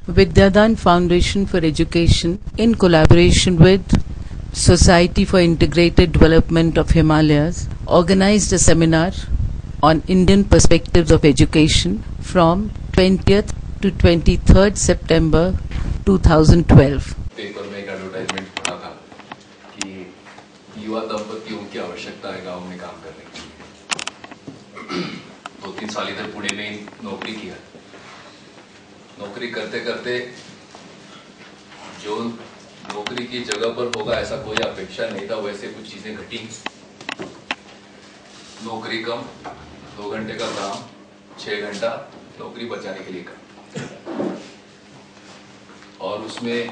Vidyadan Foundation for Education, in collaboration with Society for Integrated Development of Himalayas, organized a seminar on Indian perspectives of education from 20th to 23rd September 2012. Paper में एक advertisement पढ़ा था कि युवा दंपतियों की आवश्यकता है गांव में काम करने की। 2-3 साल इधर पुणे में नौकरी किया। नौकरी करते करते जो नौकरी की जगह पर होगा ऐसा कोई अपेक्षा नहीं था, वैसे कुछ चीजें घटी। नौकरी कम, 2 घंटे का काम, 6 घंटा नौकरी बचाने के लिए काम, और उसमें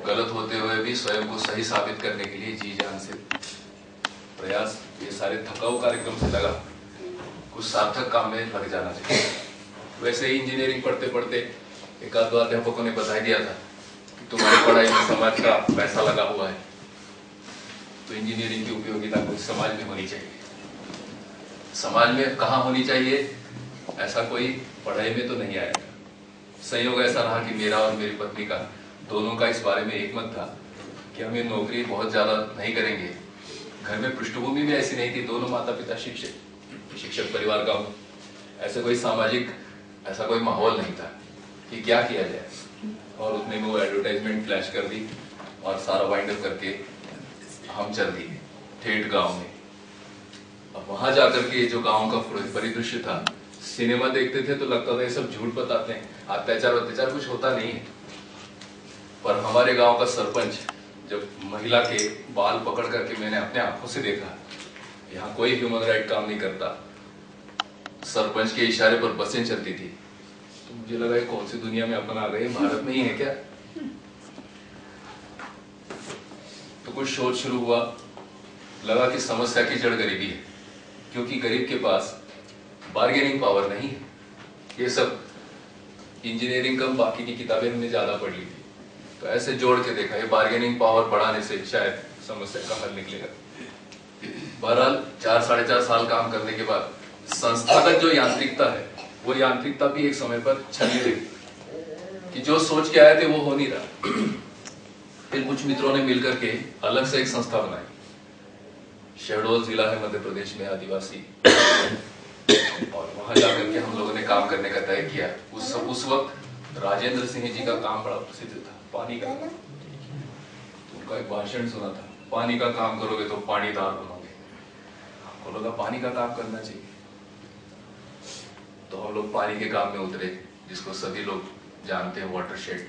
गलत होते हुए भी स्वयं को सही साबित करने के लिए जी जान से प्रयास। ये सारे थकाऊ कार्यक्रम से लगा कुछ सार्थक काम में लग जाना चाहिए। वैसे ही इंजीनियरिंग पढ़ते पढ़ते एक आध अध्यापकों ने बता दिया था कि तुम्हारी पढ़ाई में समाज का पैसा लगा हुआ है, तो इंजीनियरिंग की उपयोगिता कुछ समाज में होनी चाहिए। समाज में कहाँ होनी चाहिए, ऐसा कोई पढ़ाई में तो नहीं आएगा। संयोग ऐसा रहा कि मेरा और मेरी पत्नी का दोनों का इस बारे में एकमत था कि हम ये नौकरी बहुत ज्यादा नहीं करेंगे। घर में पृष्ठभूमि भी ऐसी नहीं थी, दोनों माता पिता शिक्षक परिवार का हूँ। ऐसे कोई सामाजिक ऐसा कोई माहौल नहीं था कि क्या किया जाए, और उतने में वो एडवर्टाइजमेंट फ्लैश कर दी और सारा वाइंड अप करके हम चल दिए ठेठ गांव में। अब वहां जाकर के जो गांव का परिदृश्य था, सिनेमा देखते थे तो लगता था ये सब झूठ बताते हैं, अत्याचार कुछ होता नहीं है। पर हमारे गांव का सरपंच जब महिला के बाल पकड़ करके मैंने अपने आंखों से देखा, यहाँ कोई ह्यूमन राइट काम नहीं करता, सरपंच के इशारे पर बसें चलती थी, तो मुझे लगा ये कौन सी दुनिया में अपन आ गए, भारत में ही है क्या। तो कुछ शोध शुरू हुआ, लगा कि समस्या की जड़ गरीबी है, क्योंकि गरीब के पास बार्गेनिंग पावर नहीं है। ये सब इंजीनियरिंग कम, बाकी की किताबें हमने ज्यादा पढ़ ली थी, तो ऐसे जोड़ के देखा ये बार्गेनिंग पावर बढ़ाने से शायद समस्या का हल निकलेगा। बहरहाल 4-4.5 साल काम करने के बाद संस्थागत जो यांत्रिकता है, वो यांत्रिकता भी एक समय पर छलने लगी कि जो सोच के आए थे वो हो नहीं रहा। फिर कुछ मित्रों ने मिलकर के अलग से एक संस्था बनाई। शहडोल जिला है मध्य प्रदेश में, आदिवासी, और वहां जाकर के हम लोगों ने काम करने का तय किया। उस वक्त राजेंद्र सिंह जी का काम बड़ा प्रसिद्ध था, पानी का। उनका एक भाषण सुना था, पानी का काम करोगे तो पानीदार बनोगे। हमको लगा पानी का काम करना चाहिए, तो हम लोग पानी के काम में उतरे, जिसको सभी लोग जानते हैं, वाटरशेड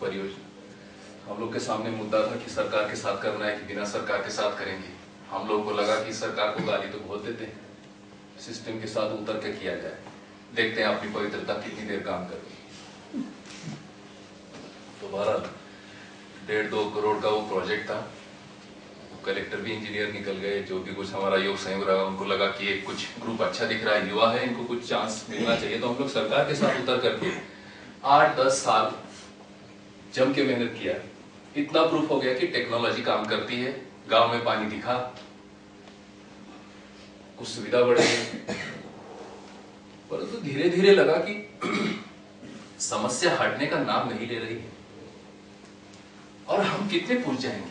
परियोजना। हम लोग के सामने मुद्दा था कि सरकार के साथ करना है कि बिना सरकार के साथ करेंगे। हम लोग को लगा कि सरकार को गाली तो बहुत देते हैं, सिस्टम के साथ उतर के किया जाए, देखते हैं अपनी पवित्रता कितनी देर काम करती। तो 1.5-2 करोड़ का वो प्रोजेक्ट था। कलेक्टर भी इंजीनियर निकल गए, जो भी कुछ हमारा योग संयोग रहा, उनको लगा कि ये कुछ ग्रुप अच्छा दिख रहा है, युवा है, इनको कुछ चांस मिलना चाहिए। तो हम लोग सरकार के साथ उतर करके 8-10 साल जम के मेहनत किया। इतना प्रूफ हो गया कि टेक्नोलॉजी काम करती है। गांव में पानी दिखा, कुछ सुविधा बढ़ गई, परंतु धीरे धीरे लगा कि समस्या हटने का नाम नहीं ले रही है, और हम कितने पूछ जाएंगे।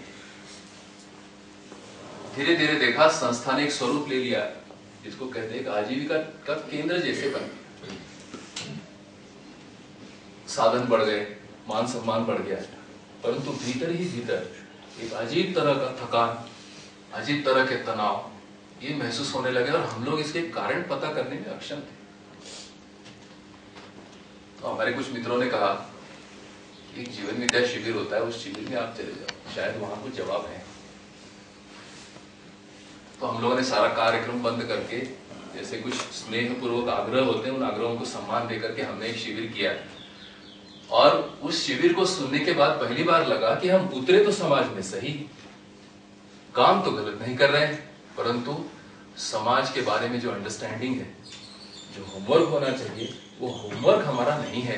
धीरे धीरे देखा संस्था ने एक स्वरूप ले लिया, जिसको कहते हैं आजीविका का केंद्र जैसे बन गया। साधन बढ़ गए, मान सम्मान बढ़ गया, परंतु भीतर ही भीतर एक अजीब तरह का थकान, अजीब तरह के तनाव ये महसूस होने लगे, और हम लोग इसके कारण पता करने में अक्षम थे। तो हमारे कुछ मित्रों ने कहा एक जीवन विद्या शिविर होता है, उस शिविर में आप चले जाओ, शायद वहां कुछ जवाब है। तो हम लोगों ने सारा कार्यक्रम बंद करके, जैसे कुछ स्नेहपूर्वक आग्रह होते हैं, उन आग्रहों को सम्मान देकर के हमने एक शिविर किया। और उस शिविर को सुनने के बाद पहली बार लगा कि हम उतरे तो समाज में सही, काम तो गलत नहीं कर रहे हैं, परंतु समाज के बारे में जो अंडरस्टैंडिंग है, जो होमवर्क होना चाहिए, वो होमवर्क हमारा नहीं है,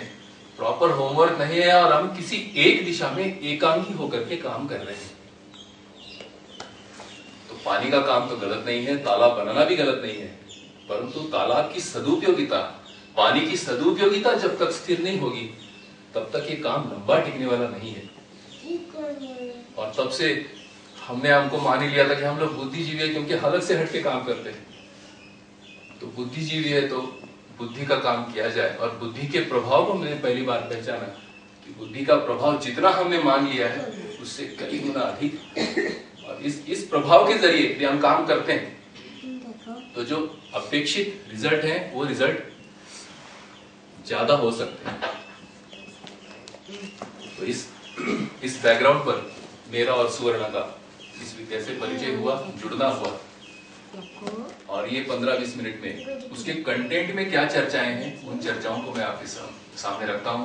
प्रॉपर होमवर्क नहीं है, और हम किसी एक दिशा में एकांकी होकर के काम कर रहे हैं। तो पानी का काम तो गलत नहीं है, तालाब बनाना भी गलत नहीं है, परंतु तालाब की सदुपयोगिता पानी की सदुपयोगिता जब तक स्थिर नहीं होगी तब तक ये काम लंबा टिकने वाला नहीं है। और तब से हमको मान ही लिया था कि हम लोग बुद्धिजीवी है, क्योंकि हालत से हटके काम करते हैं। तो बुद्धिजीवी है तो बुद्धि का काम किया जाए। और बुद्धि के प्रभाव को मैंने पहली बार पहचाना कि बुद्धि का प्रभाव जितना हमने मान लिया है उससे कई गुना अधिक। और इस प्रभाव के जरिए यदि हम काम करते हैं तो जो अपेक्षित रिजल्ट है वो रिजल्ट ज्यादा हो सकते हैं। तो इस बैकग्राउंड पर मेरा और सुवर्णा का इस विषय से परिचय हुआ, जुड़ना हुआ। और ये 15-20 मिनट में उसके कंटेंट में क्या चर्चाएं हैं उन चर्चाओं को मैं आपके सामने रखता हूं।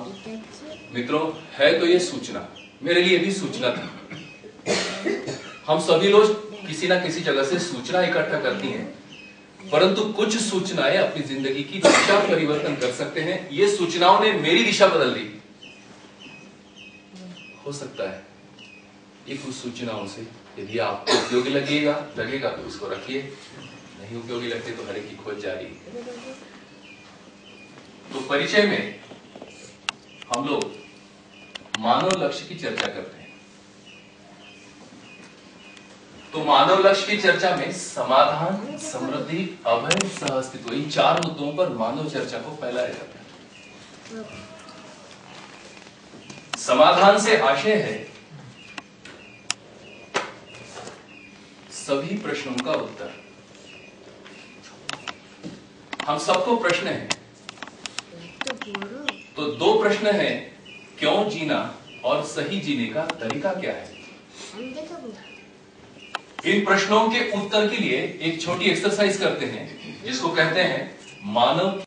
मित्रों, है तो ये सूचना, मेरे लिए भी सूचना था। हम सभी लोग किसी ना किसी जगह से सूचना इकट्ठा करती हैं, परंतु कुछ सूचनाएं अपनी जिंदगी की दिशा परिवर्तन कर सकते हैं। ये सूचनाओं ने मेरी दिशा बदल दी। हो सकता है ये कुछ सूचनाओं से यदि आपको उपयोगी लगेगा तो उसको रखिए, नहीं उपयोगी लगते तो हर एक की खोज जारी। तो परिचय में हम लोग मानव लक्ष्य की चर्चा करते हैं। तो मानव लक्ष्य की चर्चा में समाधान, समृद्धि, अभय, सह-अस्तित्व, इन 4 मुद्दों पर मानव चर्चा को फैलाया जाता है। समाधान से आशय है सभी प्रश्नों का उत्तर। हम सबको प्रश्न है, तो 2 प्रश्न है, क्यों जीना और सही जीने का तरीका क्या है। इन प्रश्नों के उत्तर के लिए एक छोटी एक्सरसाइज करते हैं जिसको कहते हैं मानव